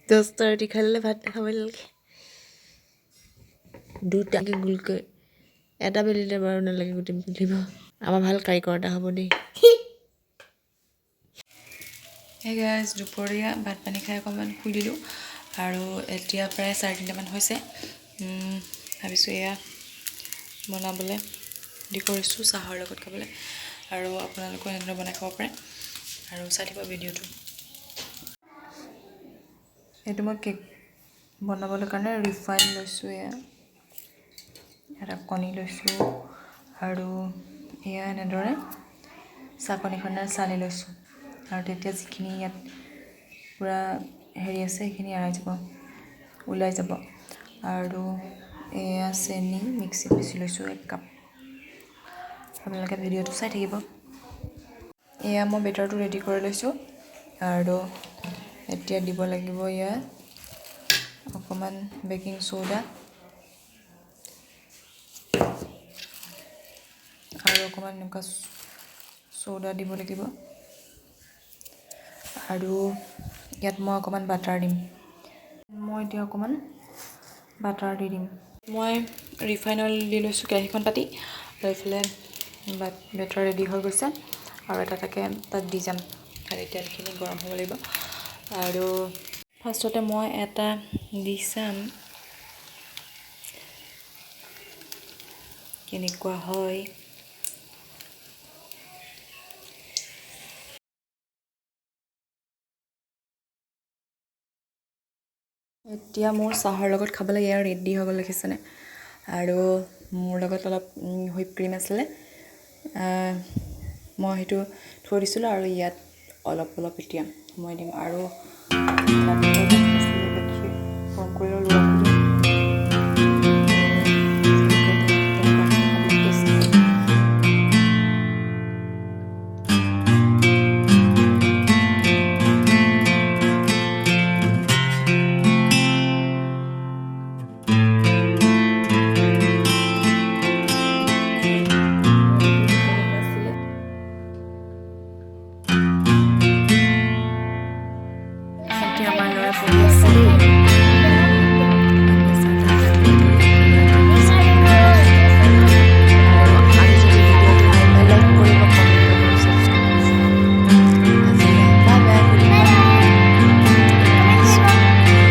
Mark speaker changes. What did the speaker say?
Speaker 1: 10টা ৰুটি খালে ভাত খাব নালাগে দুটাকে গোলকৈ এটা বেলিলে বাৰু নালাগে গোটেই বেলিব আমাৰ ভাল কাৰিকৰ এটা হ'ব দেই হে গাইজ দুপৰীয়া ভাত পানী খাই অকণমান শুই দিলোঁ আৰু এতিয়া প্ৰায় 3:30মান হৈছে ভাবিছোঁ এয়া বনাবলৈ দি কৰিছোঁ চাহৰ লগত খাবলৈ আৰু আপোনালোকেও এনেদৰে বনাই খাব পাৰে আৰু চাই থাকিব ভিডিঅ'টো এইটো মই কেক বনাবলৈ কাৰণে ৰিফাইন লৈছোঁ এয়া এটা কণী লৈছোঁ আৰু এয়া এনেদৰে চাকনিখনেৰে চালি লৈছোঁ আৰু তেতিয়া যিখিনি ইয়াত পূৰা হেৰি আছে সেইখিনি ওলাই যাব আৰু এয়া চেনি মিক্সিত পিচি লৈছোঁ 1 কাপ আপোনালোকে ভিডিঅ'টো চাই থাকিব এয়া মই বেটাৰটো ৰেডি কৰি লৈছোঁ আৰু এতিয়া দিব লাগিব ইয়াত অকণমান বেকিং সোডা আৰু অকণমান এনেকুৱা সোডা দিব লাগিব আৰু ইয়াত মই অকণমান বাটাৰ দিম মই এতিয়া অকণমান বাটাৰ দি দিম মই ৰিফাইন অইল দি লৈছোঁ কেৰাহীখন পাতি আৰু এইফালে বেটাৰ ৰেডি হৈ গৈছে আৰু এটাকে তাত দি যাম আৰু তেলখিনি গৰম হ'ব লাগিব আৰু ফাৰ্ষ্টতে মই এটা দি চাম কেনেকুৱা হয় এতিয়া মোৰ চাহৰ লগত খাবলৈ এয়া ৰেডি হৈ গ'ল দেখিছেনে আৰু মোৰ লগত অলপ হুইপ ক্ৰীম আছিলে মই সেইটো থৈ দিছিলোঁ আৰু ইয়াত অলপ এতিয়া মই দিম আৰু